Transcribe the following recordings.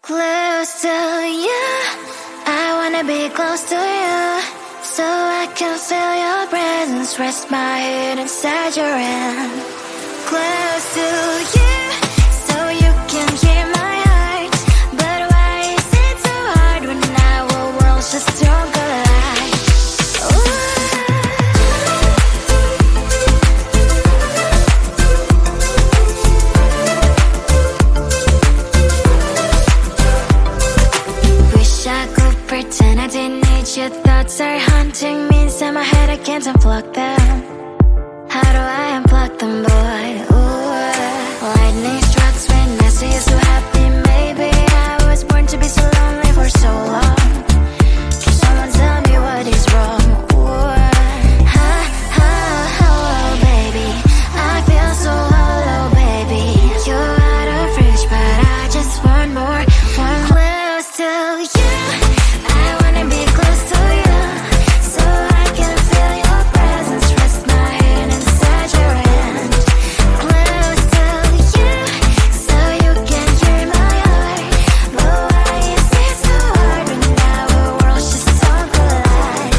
Close to you, I wanna be close to you, so I can feel your presence, rest my head inside your hand. Close to you, so you can hear my heart, but why is it so hard when our worlds just don't collide? Wish I could pretend I didn't need your thoughts are haunting me inside my head, I can't unplug them. How do I unplug them, boy? Ooh, lightning strikes when I see you so happy. Maybe I was born to be so lonely for so long. Can someone tell me what is wrong? Ooh, oh, baby, I feel so hollow, baby. You're out of reach, but I just want more, one close to you. I wanna be close to you, so I can feel your presence, rest my hand inside your hand. Close to you, so you can hear my heart, but why is it so hard when our worlds just don't collide?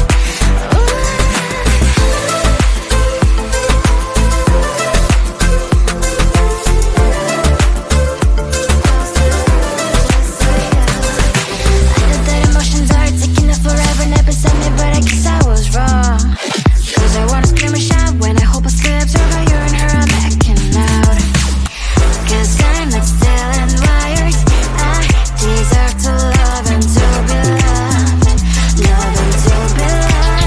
I know that emotions are taking up forever, never beside me, but I guess I was wrong. Cause I wanna scream and shout when I hope I slip over you and her, I'm acting out. Cause I'm not still and wired, I deserve to love and to be loved, love and to be loved.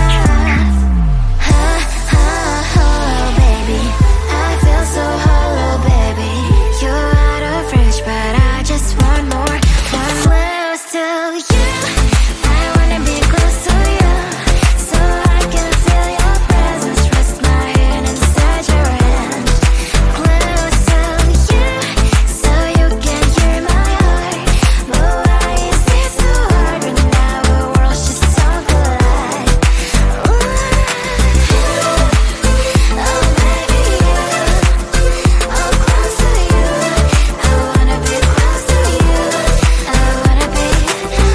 Oh, baby, I feel so hollow, baby. You're out of reach, but I just want more, one close to you. I wanna be close to you, so I can feel your presence, rest my hand inside your hand. Close to you, so you can hear my heart, but why is it so hard when our worlds just don't collide? Oh, baby, oh, close to you. I wanna be close to you. I wanna be close to you.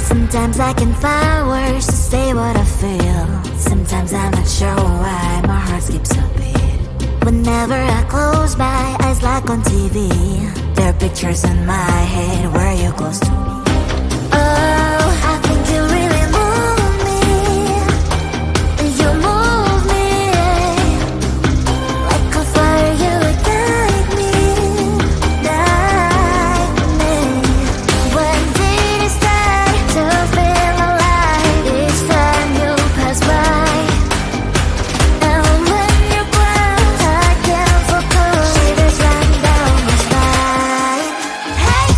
Sometimes I can find words to say what I feel. Sometimes I'm not sure why my heart skips a beat. Whenever I close my eyes like on TV, there are pictures in my head where you're close to me. Oh, I think you really move me. You move me like a fire, you ignite me, ignite me. When did it start to feel alive? Each time you pass by, and when you close, I can't focus. Shivers run down my spine. Hey.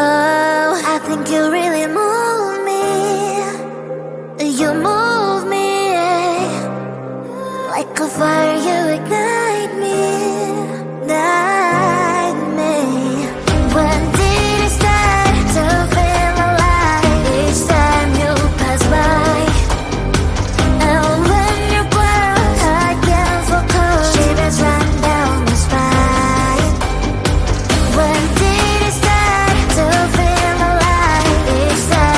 Oh, I think you really move me. You move me like a fire, you ignite me, ignite me. When did it start to feel alive? Each time you pass by, and when you close, I can't focus. Shivers run down my spine. When did it start to feel alive? Each time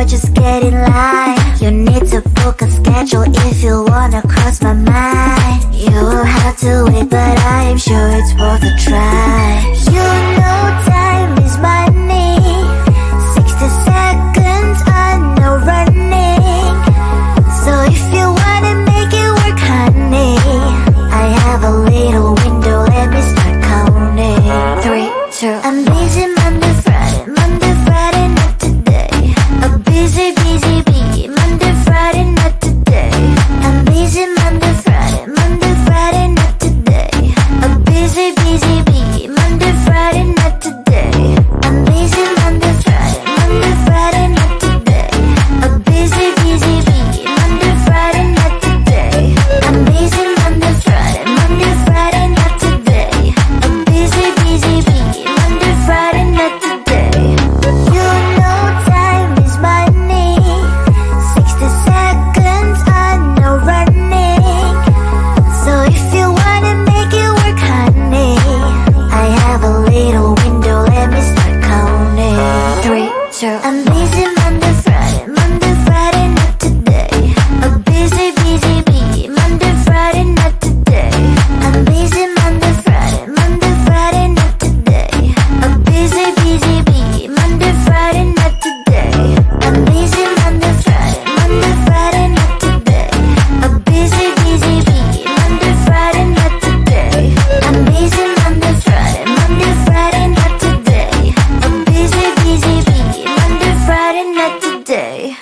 or just get in line. You need to book a schedule if you wanna cross my mind. You will have to wait, but I am sure it's worth a try. You know time is money. 60 seconds on no running. So if you wanna make it work, honey, I have a little window, let me start counting. 3, 2, I'm busy Monday, Friday, Monday, Friday, not today. A busy, busy bee, Monday, Friday, not today. I'm busy Monday, Friday, Monday, Friday, not today. A busy, busy bee, Monday, Friday, not today. I'm busy Monday, Friday, Monday, Friday, not today. A busy, busy bee, Monday, Friday, not today. I'm busy Monday, Friday, Monday, Friday, not today. A busy, busy bee, Monday, Friday, not today. You know time is money. 60 seconds on no running. So if you wanna make it work, honey, I have a little window, let me start counting. 3, 2, I'm busy Monday, Friday, Monday, Friday, not today. A busy, busy bee, Monday, Friday, not today. I'm busy Monday, Friday, Monday, Friday, not today. A busy, busy bee, Monday, Friday, not today. I'm busy Monday, Friday, Monday, Friday, not today. A busy, busy bee, Monday, Friday, not today. I'm busy Monday, Friday, Monday, Friday, not today. A busy, busy bee, Monday, Friday, not today.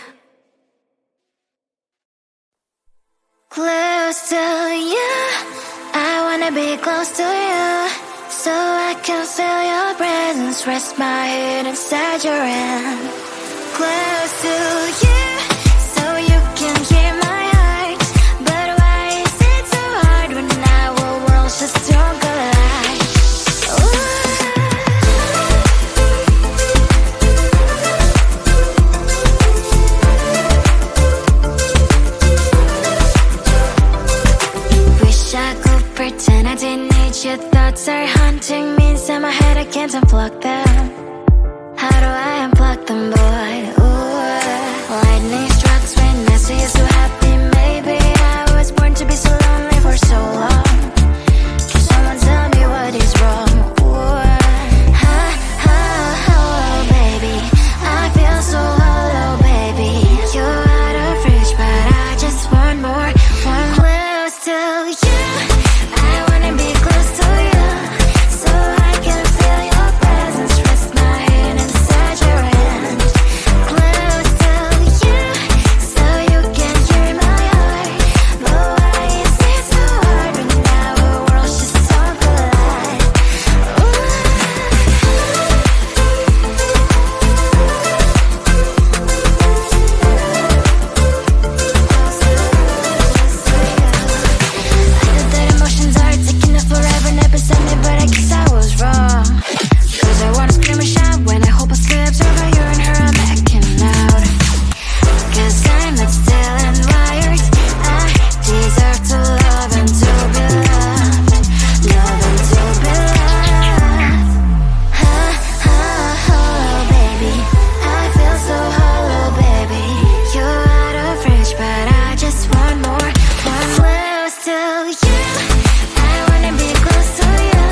Close to you, I wanna be close to you, so I can feel your presence, rest my head inside your hand. Close to you, so you can hear my heart, but why is it so hard when our worlds just don't collide? Ooh. Wish I could pretend I didn't need your thoughts are haunting me inside my head, I can't unplug them. How do I unplug them, boy? Ooh, lightning strikes when I see you so happy. Maybe I was born to be so lonely for so long. Can someone tell me what is wrong? Ooh, baby, I feel so hollow, baby. You're out of reach, but I just want more, want close to you. I wanna be close to you, so I can feel your presence, rest my head inside your hand. Close to you, so you can hear my heart, but why is it so hard when our worlds just don't collide? Ooh. I know that emotions are taking up forever, never sent me, but I guess I was wrong. Cause I wanna scream and shout when I hope I slips over you and her, I'm acting out. Cause I'm not still and wired. I deserve to love and to be loved, love and to be loved. Baby, I feel so hollow, baby. You're out of reach, but I just want more, want close to you. I wanna be close to you,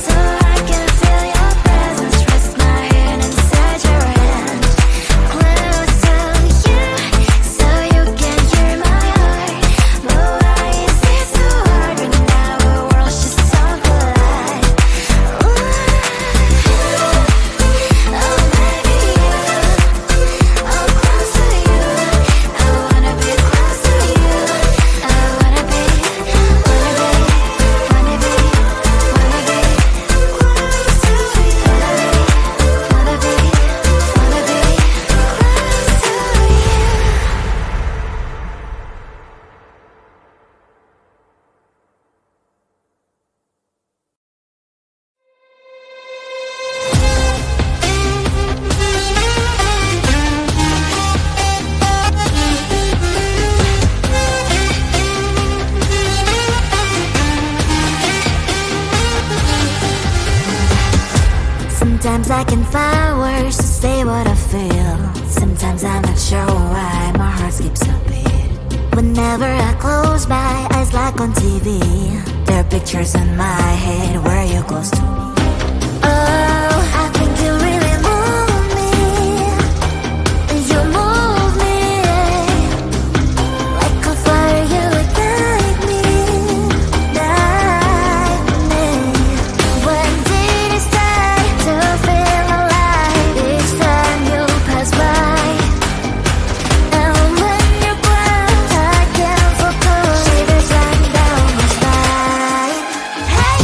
so I can feel your presence, rest my head inside your hand. Close to you, so you can hear my heart, but why is it so hard when our worlds just don't collide? Ooh. Oh baby, oh close to you, I wanna be close to you, I wanna be, wanna be, wanna be, wanna be close to you, wanna be, wanna be close to you. Sometimes I can find words to say what I feel. Sometimes I'm not sure why my heart skips a beat. Whenever I close my eyes like on TV, there are pictures in my head where you're close to me. Oh, I think you really move me. You move me like a fire, you ignite me, ignite me. When did it start to feel alive? Each time you pass by, and when you grow, I can't focus. Shivers run down my spine. Hey.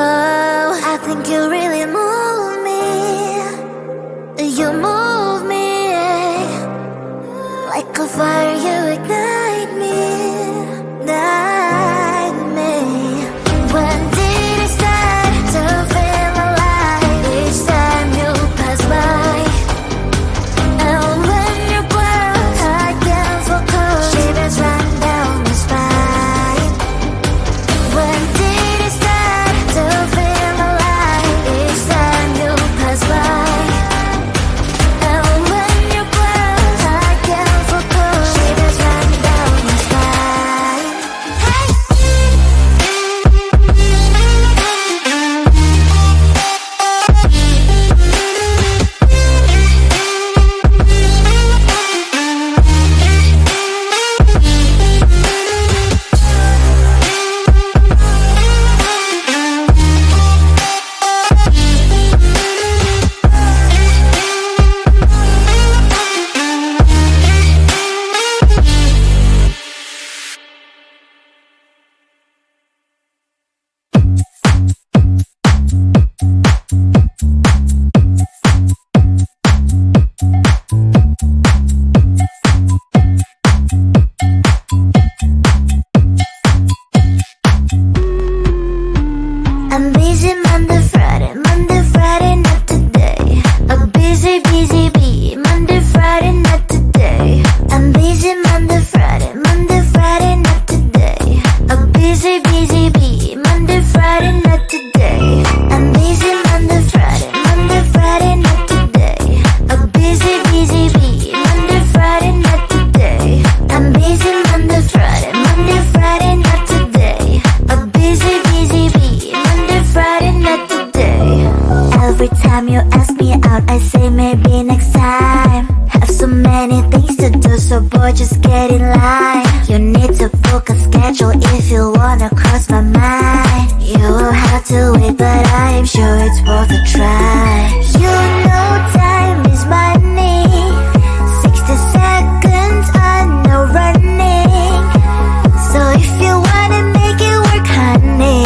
Oh, I think you really move me. You move me like a fire, you ignite me, ignite me. When did it start to feel alive? Each time you pass by, and when you grow, I can't focus. Shivers run down my spine. When did it start to feel alive? Each time you pass by, and when you grow, I can't focus. Shivers run down my spine. Hey. I'm busy Monday, Friday, not today. A busy, busy bee, Monday, Friday, not today. I'm busy Monday, Friday, not today. A busy, busy bee, Monday, Friday, not today. I'm busy Monday, Friday, not today. A busy, busy bee, Monday, Friday, not today. I'm busy Monday, Friday, not today. A busy, busy bee, Monday, Friday, not today. Every time you ask me out, I say maybe next time. Have so many things to do, so boy, just get in line. You need to book a schedule if you wanna cross my mind. You will have to wait, but I am sure it's worth a try. You know time is money. 60 seconds on no running. So if you wanna make it work, honey,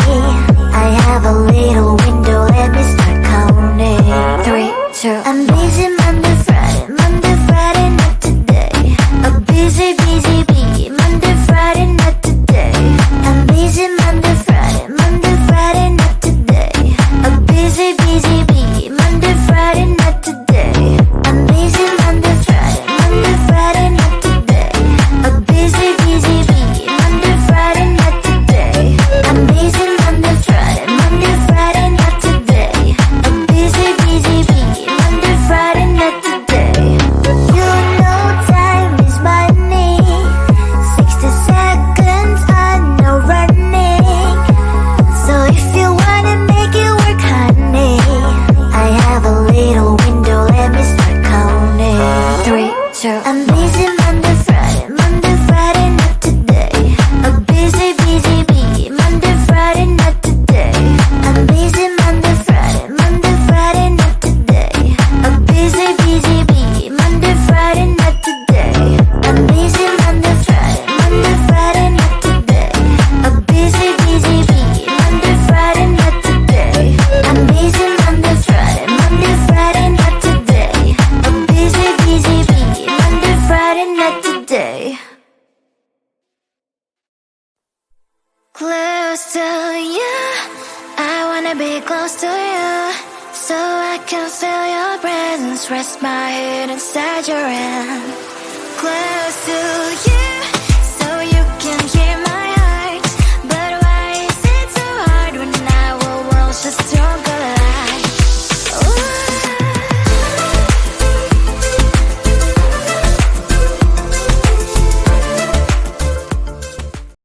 I have a little window, let me start counting. 3, 2, I'm busy Monday, Friday, not today. A busy, busy bee, Monday, Friday, not today. I'm busy Monday, Friday, not today. A busy, busy bee, Close to you, I wanna be close to you, so I can feel your presence, rest my head inside your hand. Close to you.